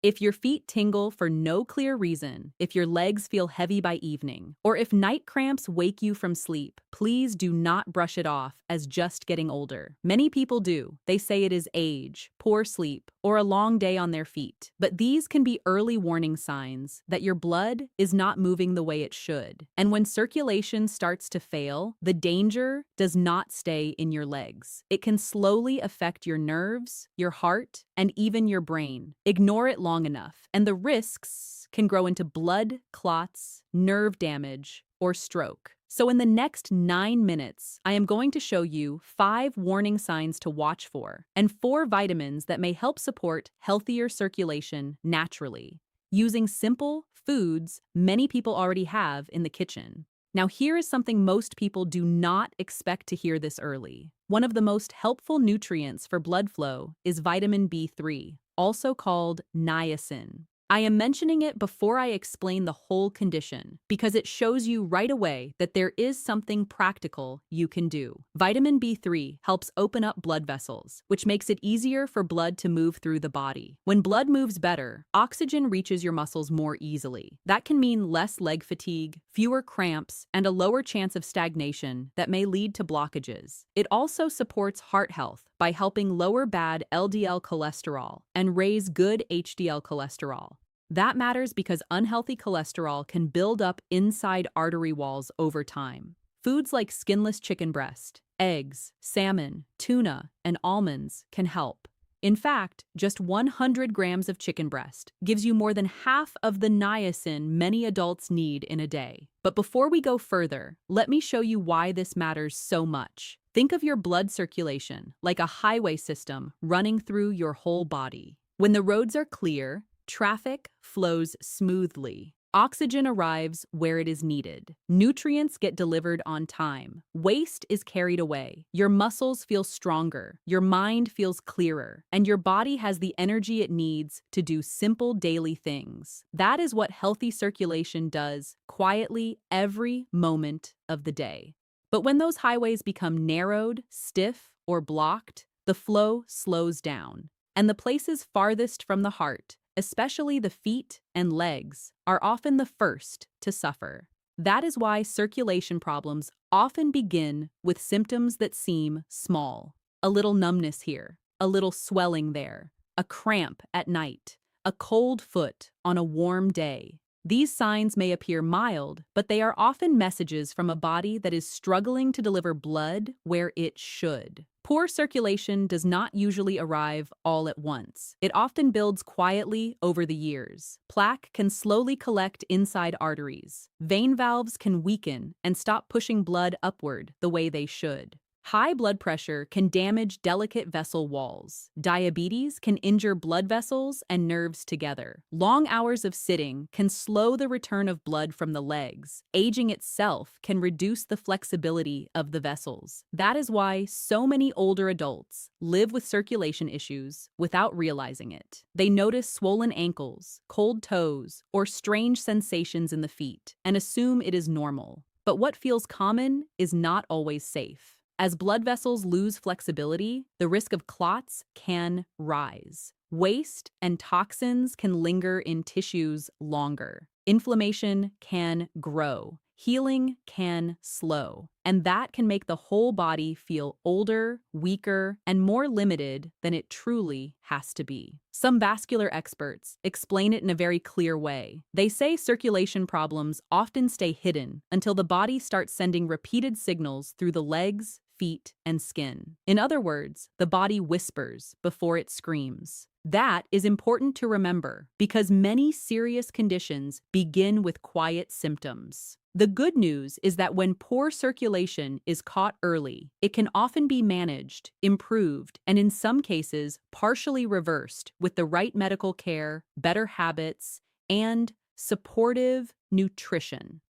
If your feet tingle for no clear reason, if your legs feel heavy by evening, or if night cramps wake you from sleep, please do not brush it off as just getting older. Many people do. They say it is age, poor sleep, or a long day on their feet. But these can be early warning signs that your blood is not moving the way it should. And when circulation starts to fail, the danger does not stay in your legs. It can slowly affect your nerves, your heart, and even your brain. Ignore it long enough, and the risks can grow into blood clots, nerve damage, or stroke. So in the next 9 minutes, I am going to show you 5 warning signs to watch for and 4 vitamins that may help support healthier circulation naturally, using simple foods many people already have in the kitchen. Now here is something most people do not expect to hear this early. One of the most helpful nutrients for blood flow is vitamin B3, also called niacin. I am mentioning it before I explain the whole condition because it shows you right away that there is something practical you can do. Vitamin B3 helps open up blood vessels, which makes it easier for blood to move through the body. When blood moves better, oxygen reaches your muscles more easily. That can mean less leg fatigue, fewer cramps, and a lower chance of stagnation that may lead to blockages. It also supports heart health by helping lower bad LDL cholesterol and raise good HDL cholesterol. That matters because unhealthy cholesterol can build up inside artery walls over time. Foods like skinless chicken breast, eggs, salmon, tuna, and almonds can help. In fact, just 100 grams of chicken breast gives you more than half of the niacin many adults need in a day. But before we go further, let me show you why this matters so much. Think of your blood circulation like a highway system running through your whole body. When the roads are clear, traffic flows smoothly. Oxygen arrives where it is needed. Nutrients get delivered on time. Waste is carried away. Your muscles feel stronger. Your mind feels clearer. And your body has the energy it needs to do simple daily things. That is what healthy circulation does quietly every moment of the day. But when those highways become narrowed, stiff, or blocked, the flow slows down. And the places farthest from the heart, especially the feet and legs, are often the first to suffer. That is why circulation problems often begin with symptoms that seem small. A little numbness here, a little swelling there, a cramp at night, a cold foot on a warm day. These signs may appear mild, but they are often messages from a body that is struggling to deliver blood where it should. Poor circulation does not usually arrive all at once. It often builds quietly over the years. Plaque can slowly collect inside arteries. Vein valves can weaken and stop pushing blood upward the way they should. High blood pressure can damage delicate vessel walls. Diabetes can injure blood vessels and nerves together. Long hours of sitting can slow the return of blood from the legs. Aging itself can reduce the flexibility of the vessels. That is why so many older adults live with circulation issues without realizing it. They notice swollen ankles, cold toes, or strange sensations in the feet and assume it is normal. But what feels common is not always safe. As blood vessels lose flexibility, the risk of clots can rise. Waste and toxins can linger in tissues longer. Inflammation can grow. Healing can slow. And that can make the whole body feel older, weaker, and more limited than it truly has to be. Some vascular experts explain it in a very clear way. They say circulation problems often stay hidden until the body starts sending repeated signals through the legs, feet, and skin. In other words, the body whispers before it screams. That is important to remember because many serious conditions begin with quiet symptoms. The good news is that when poor circulation is caught early, it can often be managed, improved, and in some cases, partially reversed with the right medical care, better habits, and supportive nutrition.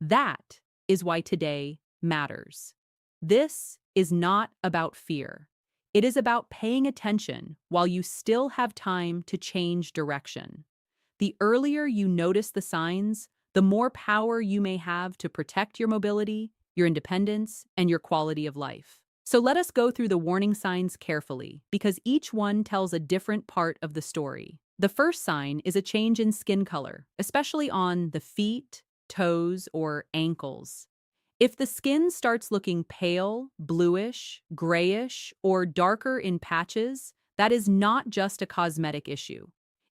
That is why today matters. This is not about fear. It is about paying attention while you still have time to change direction. The earlier you notice the signs, the more power you may have to protect your mobility, your independence, and your quality of life. So let us go through the warning signs carefully, because each one tells a different part of the story. The first sign is a change in skin color, especially on the feet, toes, or ankles. If the skin starts looking pale, bluish, grayish, or darker in patches, that is not just a cosmetic issue.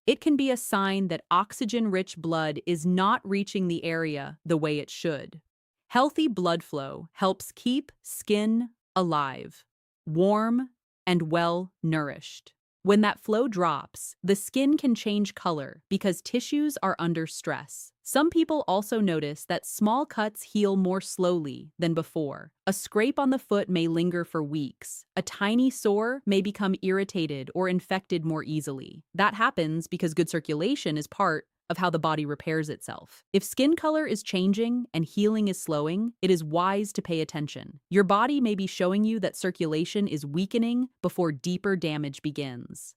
It can be a sign that oxygen-rich blood is not reaching the area the way it should. Healthy blood flow helps keep skin alive, warm, and well-nourished. When that flow drops, the skin can change color because tissues are under stress. Some people also notice that small cuts heal more slowly than before. A scrape on the foot may linger for weeks. A tiny sore may become irritated or infected more easily. That happens because good circulation is part of how the body repairs itself. If skin color is changing and healing is slowing, it is wise to pay attention. Your body may be showing you that circulation is weakening before deeper damage begins.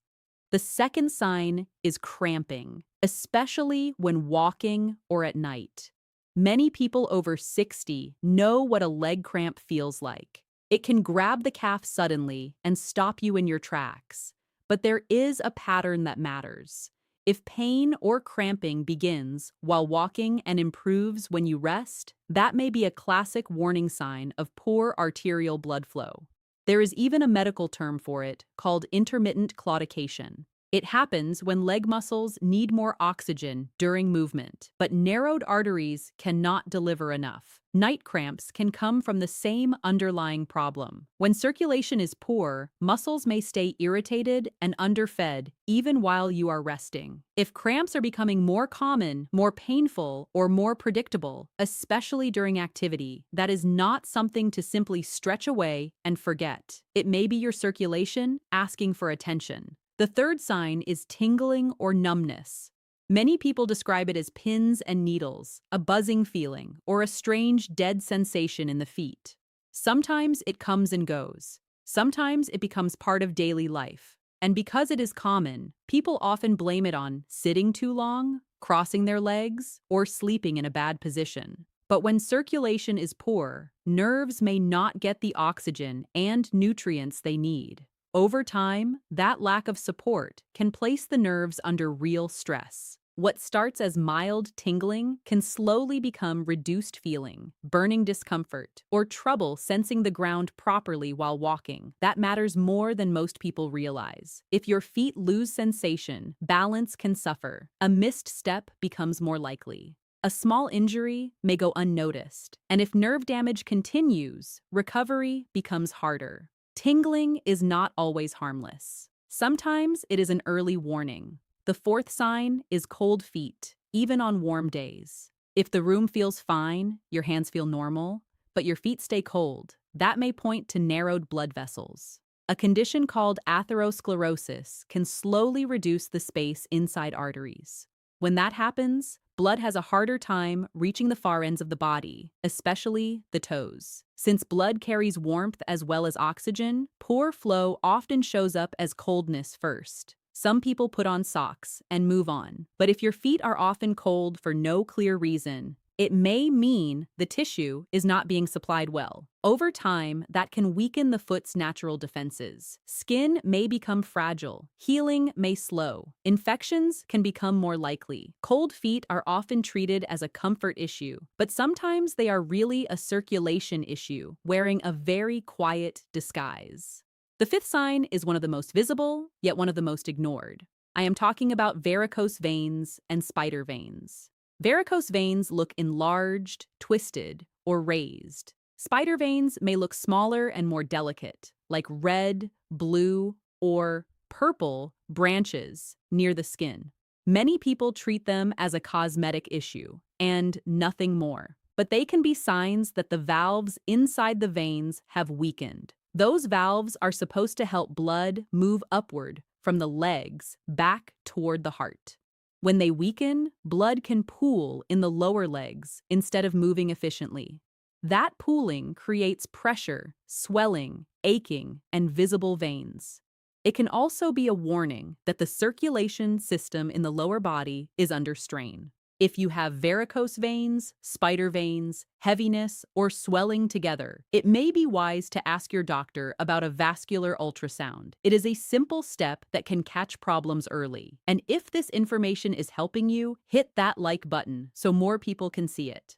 The second sign is cramping, especially when walking or at night. Many people over 60 know what a leg cramp feels like. It can grab the calf suddenly and stop you in your tracks. But there is a pattern that matters. If pain or cramping begins while walking and improves when you rest, that may be a classic warning sign of poor arterial blood flow. There is even a medical term for it called intermittent claudication. It happens when leg muscles need more oxygen during movement, but narrowed arteries cannot deliver enough. Night cramps can come from the same underlying problem. When circulation is poor, muscles may stay irritated and underfed even while you are resting. If cramps are becoming more common, more painful, or more predictable, especially during activity, that is not something to simply stretch away and forget. It may be your circulation asking for attention. The third sign is tingling or numbness. Many people describe it as pins and needles, a buzzing feeling, or a strange dead sensation in the feet. Sometimes it comes and goes. Sometimes it becomes part of daily life. And because it is common, people often blame it on sitting too long, crossing their legs, or sleeping in a bad position. But when circulation is poor, nerves may not get the oxygen and nutrients they need. Over time, that lack of support can place the nerves under real stress. What starts as mild tingling can slowly become reduced feeling, burning discomfort, or trouble sensing the ground properly while walking. That matters more than most people realize. If your feet lose sensation, balance can suffer. A missed step becomes more likely. A small injury may go unnoticed, and if nerve damage continues, recovery becomes harder. Tingling is not always harmless. Sometimes it is an early warning. The fourth sign is cold feet, even on warm days. If the room feels fine, your hands feel normal, but your feet stay cold, that may point to narrowed blood vessels. A condition called atherosclerosis can slowly reduce the space inside arteries. When that happens, blood has a harder time reaching the far ends of the body, especially the toes. Since blood carries warmth as well as oxygen, poor flow often shows up as coldness first. Some people put on socks and move on, but if your feet are often cold for no clear reason, it may mean the tissue is not being supplied well. Over time, that can weaken the foot's natural defenses. Skin may become fragile. Healing may slow. Infections can become more likely. Cold feet are often treated as a comfort issue, but sometimes they are really a circulation issue, wearing a very quiet disguise. The fifth sign is one of the most visible, yet one of the most ignored. I am talking about varicose veins and spider veins. Varicose veins look enlarged, twisted, or raised. Spider veins may look smaller and more delicate, like red, blue, or purple branches near the skin. Many people treat them as a cosmetic issue and nothing more, but they can be signs that the valves inside the veins have weakened. Those valves are supposed to help blood move upward from the legs back toward the heart. When they weaken, blood can pool in the lower legs instead of moving efficiently. That pooling creates pressure, swelling, aching, and visible veins. It can also be a warning that the circulation system in the lower body is under strain. If you have varicose veins, spider veins, heaviness, or swelling together, it may be wise to ask your doctor about a vascular ultrasound. It is a simple step that can catch problems early. And if this information is helping you, hit that like button so more people can see it.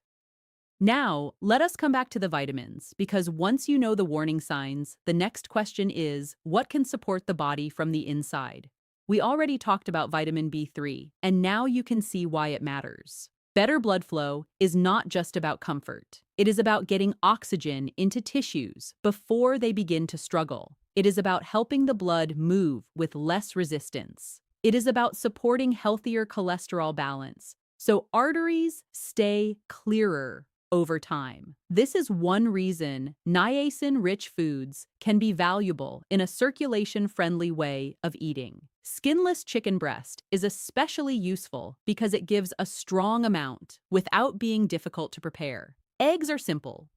Now, let us come back to the vitamins, because once you know the warning signs, the next question is, what can support the body from the inside? We already talked about vitamin B3, and now you can see why it matters. Better blood flow is not just about comfort. It is about getting oxygen into tissues before they begin to struggle. It is about helping the blood move with less resistance. It is about supporting healthier cholesterol balance, so arteries stay clearer over time. This is one reason niacin-rich foods can be valuable in a circulation-friendly way of eating. Skinless chicken breast is especially useful because it gives a strong amount without being difficult to prepare. Eggs are simple.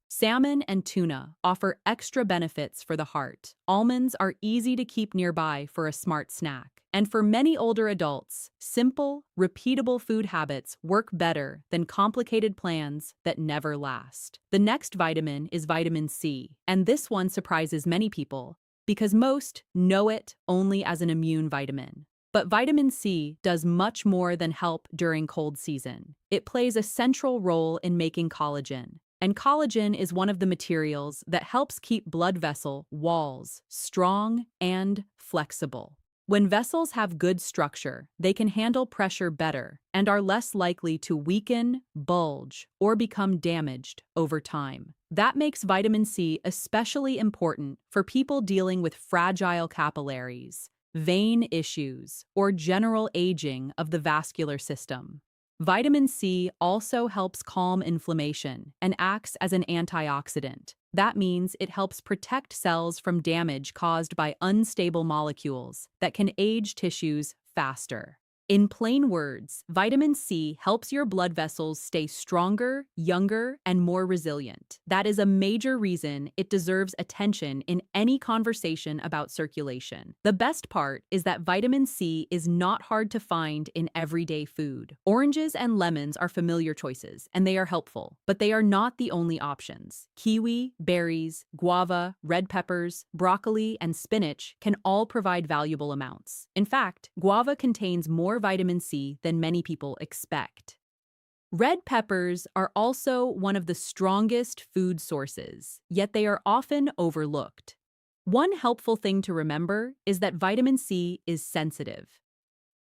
Salmon and tuna offer extra benefits for the heart. Almonds are easy to keep nearby for a smart snack. And for many older adults, simple, repeatable food habits work better than complicated plans that never last. The next vitamin is vitamin C, and this one surprises many people because most know it only as an immune vitamin. But vitamin C does much more than help during cold season. It plays a central role in making collagen. And collagen is one of the materials that helps keep blood vessel walls strong and flexible. When vessels have good structure, they can handle pressure better and are less likely to weaken, bulge, or become damaged over time. That makes vitamin C especially important for people dealing with fragile capillaries, vein issues, or general aging of the vascular system. Vitamin C also helps calm inflammation and acts as an antioxidant. That means it helps protect cells from damage caused by unstable molecules that can age tissues faster. In plain words, vitamin C helps your blood vessels stay stronger, younger, and more resilient. That is a major reason it deserves attention in any conversation about circulation. The best part is that vitamin C is not hard to find in everyday food. Oranges and lemons are familiar choices, and they are helpful, but they are not the only options. Kiwi, berries, guava, red peppers, broccoli, and spinach can all provide valuable amounts. In fact, guava contains more vitamin C than many people expect. Red peppers are also one of the strongest food sources, yet they are often overlooked. One helpful thing to remember is that vitamin C is sensitive.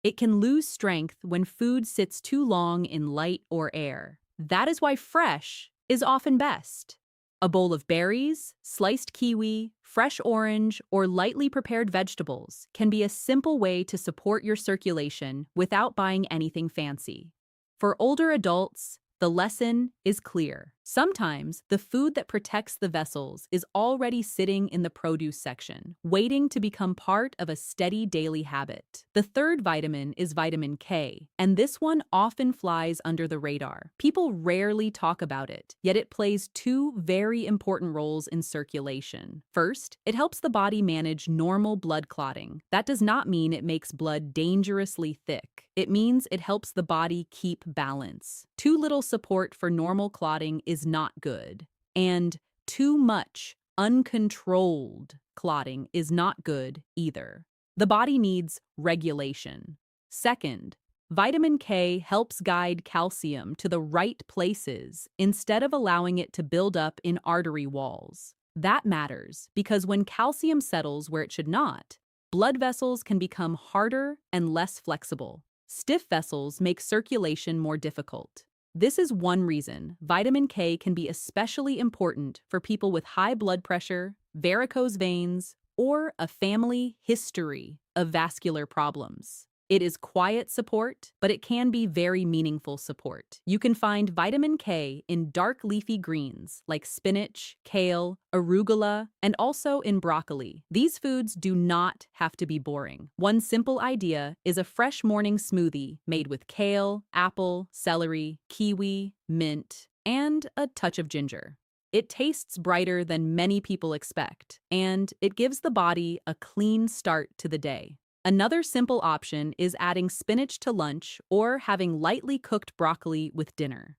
It can lose strength when food sits too long in light or air. That is why fresh is often best. A bowl of berries, sliced kiwi, fresh orange, or lightly prepared vegetables can be a simple way to support your circulation without buying anything fancy. For older adults, the lesson is clear. Sometimes the food that protects the vessels is already sitting in the produce section, waiting to become part of a steady daily habit. The third vitamin is vitamin K, and this one often flies under the radar. People rarely talk about it, yet it plays two very important roles in circulation. First, it helps the body manage normal blood clotting. That does not mean it makes blood dangerously thick. It means it helps the body keep balance. Too little support for normal clotting is not good, and too much uncontrolled clotting is not good either. The body needs regulation. Second, vitamin K helps guide calcium to the right places instead of allowing it to build up in artery walls. That matters because when calcium settles where it should not, blood vessels can become harder and less flexible. Stiff vessels make circulation more difficult. This is one reason vitamin K can be especially important for people with high blood pressure, varicose veins, or a family history of vascular problems. It is quiet support, but it can be very meaningful support. You can find vitamin K in dark leafy greens like spinach, kale, arugula, and also in broccoli. These foods do not have to be boring. One simple idea is a fresh morning smoothie made with kale, apple, celery, kiwi, mint, and a touch of ginger. It tastes brighter than many people expect, and it gives the body a clean start to the day. Another simple option is adding spinach to lunch or having lightly cooked broccoli with dinner.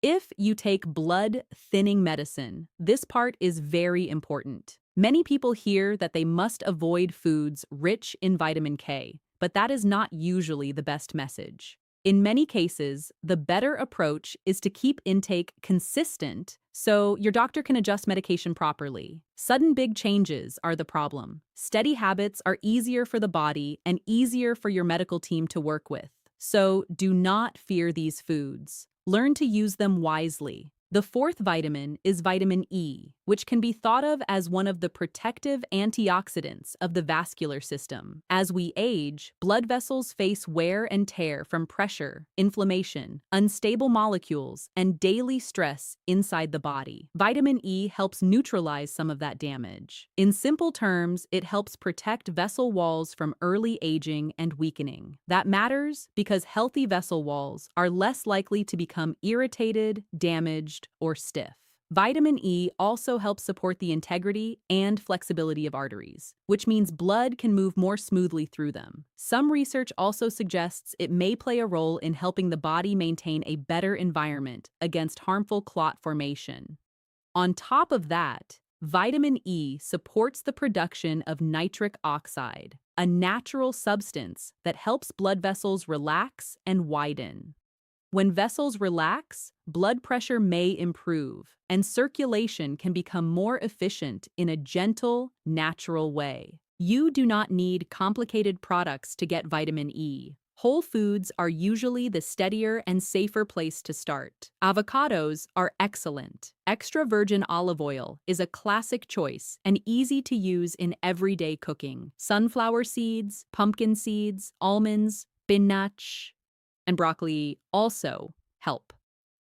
If you take blood-thinning medicine, this part is very important. Many people hear that they must avoid foods rich in vitamin K, but that is not usually the best message. In many cases, the better approach is to keep intake consistent so your doctor can adjust medication properly. Sudden big changes are the problem. Steady habits are easier for the body and easier for your medical team to work with. So do not fear these foods. Learn to use them wisely. The fourth vitamin is vitamin E, which can be thought of as one of the protective antioxidants of the vascular system. As we age, blood vessels face wear and tear from pressure, inflammation, unstable molecules, and daily stress inside the body. Vitamin E helps neutralize some of that damage. In simple terms, it helps protect vessel walls from early aging and weakening. That matters because healthy vessel walls are less likely to become irritated, damaged, or stiff. Vitamin E also helps support the integrity and flexibility of arteries, which means blood can move more smoothly through them. Some research also suggests it may play a role in helping the body maintain a better environment against harmful clot formation. On top of that, vitamin E supports the production of nitric oxide, a natural substance that helps blood vessels relax and widen. When vessels relax, blood pressure may improve, and circulation can become more efficient in a gentle, natural way. You do not need complicated products to get vitamin E. Whole foods are usually the steadier and safer place to start. Avocados are excellent. Extra virgin olive oil is a classic choice and easy to use in everyday cooking. Sunflower seeds, pumpkin seeds, almonds, spinach, and broccoli also help.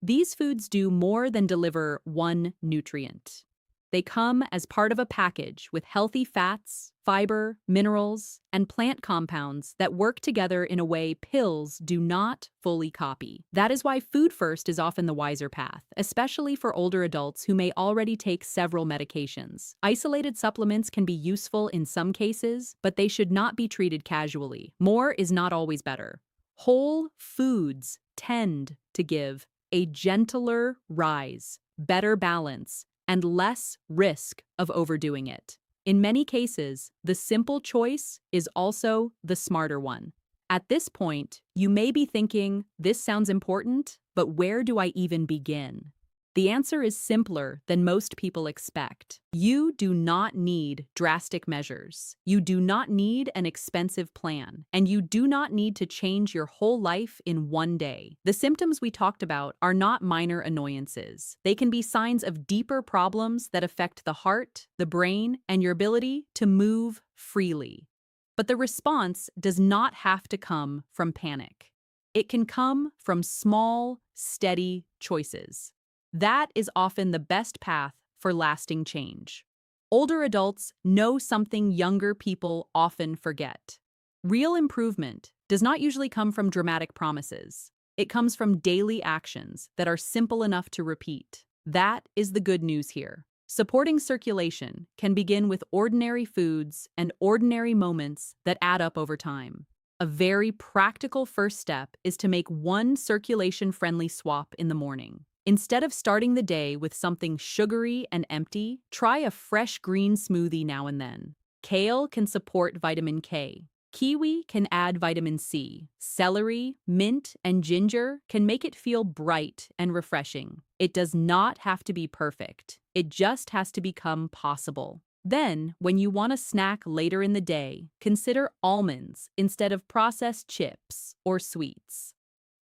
These foods do more than deliver one nutrient. They come as part of a package with healthy fats, fiber, minerals, and plant compounds that work together in a way pills do not fully copy. That is why food first is often the wiser path, especially for older adults who may already take several medications. Isolated supplements can be useful in some cases, but they should not be treated casually. More is not always better. Whole foods tend to give a gentler rise, better balance, and less risk of overdoing it. In many cases, the simple choice is also the smarter one. At this point, you may be thinking, this sounds important, but where do I even begin? The answer is simpler than most people expect. You do not need drastic measures. You do not need an expensive plan. And you do not need to change your whole life in one day. The symptoms we talked about are not minor annoyances. They can be signs of deeper problems that affect the heart, the brain, and your ability to move freely. But the response does not have to come from panic. It can come from small, steady choices. That is often the best path for lasting change. Older adults know something younger people often forget. Real improvement does not usually come from dramatic promises. It comes from daily actions that are simple enough to repeat. That is the good news here. Supporting circulation can begin with ordinary foods and ordinary moments that add up over time. A very practical first step is to make one circulation-friendly swap in the morning. Instead of starting the day with something sugary and empty, try a fresh green smoothie now and then. Kale can support vitamin K. Kiwi can add vitamin C. Celery, mint, and ginger can make it feel bright and refreshing. It does not have to be perfect. It just has to become possible. Then, when you want a snack later in the day, consider almonds instead of processed chips or sweets.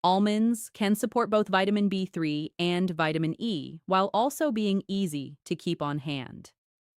Almonds can support both vitamin B3 and vitamin E, while also being easy to keep on hand.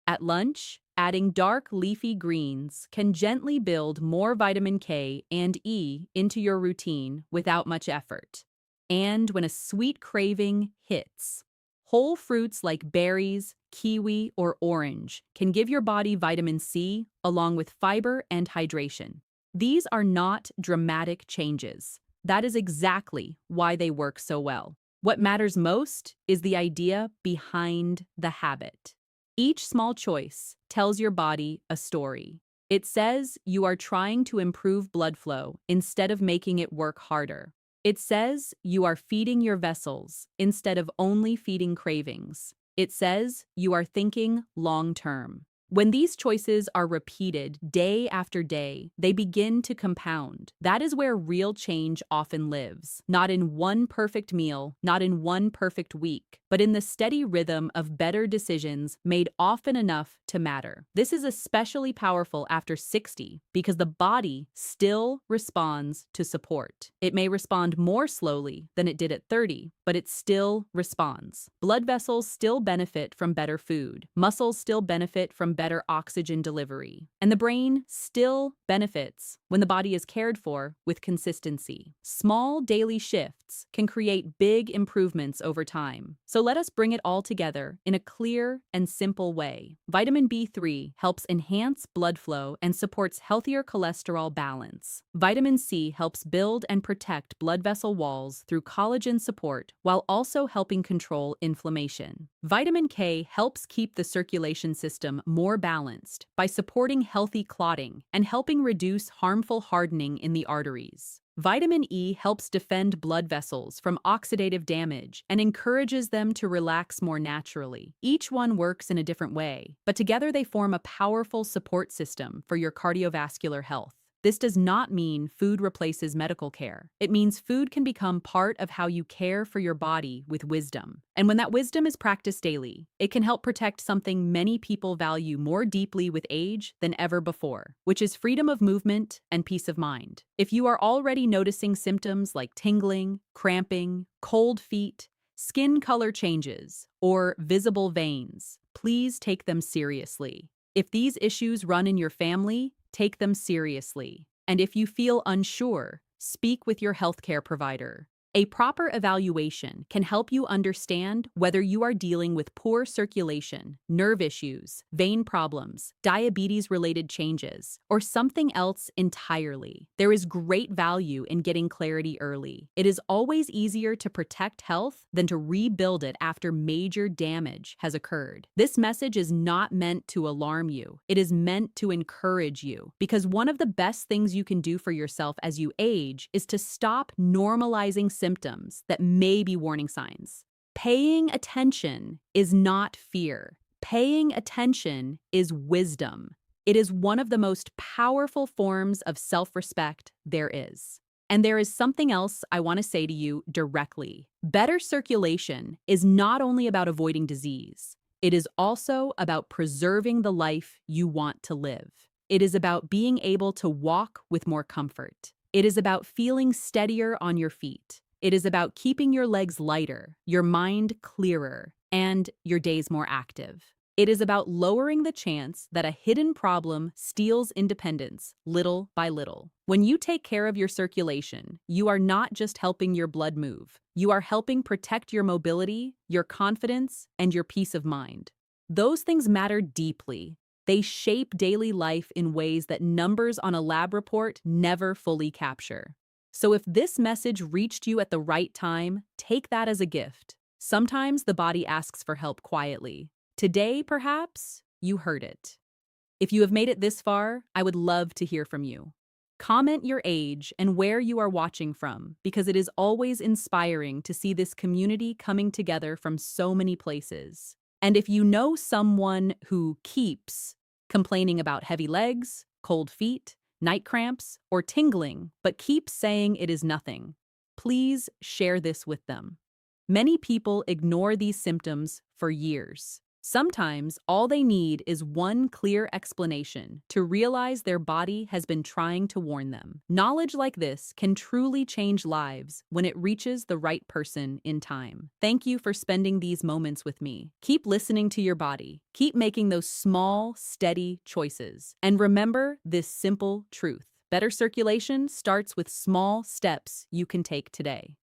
At lunch, adding dark leafy greens can gently build more vitamin K and E into your routine without much effort. And when a sweet craving hits, whole fruits like berries, kiwi, or orange can give your body vitamin C along with fiber and hydration. These are not dramatic changes. That is exactly why they work so well. What matters most is the idea behind the habit. Each small choice tells your body a story. It says you are trying to improve blood flow instead of making it work harder. It says you are feeding your vessels instead of only feeding cravings. It says you are thinking long-term. When these choices are repeated day after day, they begin to compound. That is where real change often lives. Not in one perfect meal, not in one perfect week, but in the steady rhythm of better decisions made often enough to matter. This is especially powerful after 60 because the body still responds to support. It may respond more slowly than it did at 30, but it still responds. Blood vessels still benefit from better food. Muscles still benefit from better oxygen delivery. And the brain still benefits when the body is cared for with consistency. Small daily shifts can create big improvements over time. So let us bring it all together in a clear and simple way. Vitamin B3 helps enhance blood flow and supports healthier cholesterol balance. Vitamin C helps build and protect blood vessel walls through collagen support while also helping control inflammation. Vitamin K helps keep the circulation system more balanced by supporting healthy clotting and helping reduce harmful hardening in the arteries. Vitamin E helps defend blood vessels from oxidative damage and encourages them to relax more naturally. Each one works in a different way, but together they form a powerful support system for your cardiovascular health. This does not mean food replaces medical care. It means food can become part of how you care for your body with wisdom. And when that wisdom is practiced daily, it can help protect something many people value more deeply with age than ever before, which is freedom of movement and peace of mind. If you are already noticing symptoms like tingling, cramping, cold feet, skin color changes, or visible veins, please take them seriously. If these issues run in your family, take them seriously. And if you feel unsure, speak with your healthcare provider. A proper evaluation can help you understand whether you are dealing with poor circulation, nerve issues, vein problems, diabetes-related changes, or something else entirely. There is great value in getting clarity early. It is always easier to protect health than to rebuild it after major damage has occurred. This message is not meant to alarm you. It is meant to encourage you, because one of the best things you can do for yourself as you age is to stop normalizing symptoms that may be warning signs. Paying attention is not fear. Paying attention is wisdom. It is one of the most powerful forms of self-respect there is. And there is something else I want to say to you directly. Better circulation is not only about avoiding disease. It is also about preserving the life you want to live. It is about being able to walk with more comfort. It is about feeling steadier on your feet. It is about keeping your legs lighter, your mind clearer, and your days more active. It is about lowering the chance that a hidden problem steals independence little by little. When you take care of your circulation, you are not just helping your blood move. You are helping protect your mobility, your confidence, and your peace of mind. Those things matter deeply. They shape daily life in ways that numbers on a lab report never fully capture. So if this message reached you at the right time, take that as a gift. Sometimes the body asks for help quietly. Today, perhaps, you heard it. If you have made it this far, I would love to hear from you. Comment your age and where you are watching from, because it is always inspiring to see this community coming together from so many places. And if you know someone who keeps complaining about heavy legs, cold feet, night cramps, or tingling, but keeps saying it is nothing, please share this with them. Many people ignore these symptoms for years. Sometimes all they need is one clear explanation to realize their body has been trying to warn them. Knowledge like this can truly change lives when it reaches the right person in time. Thank you for spending these moments with me. Keep listening to your body. Keep making those small, steady choices. And remember this simple truth: better circulation starts with small steps you can take today.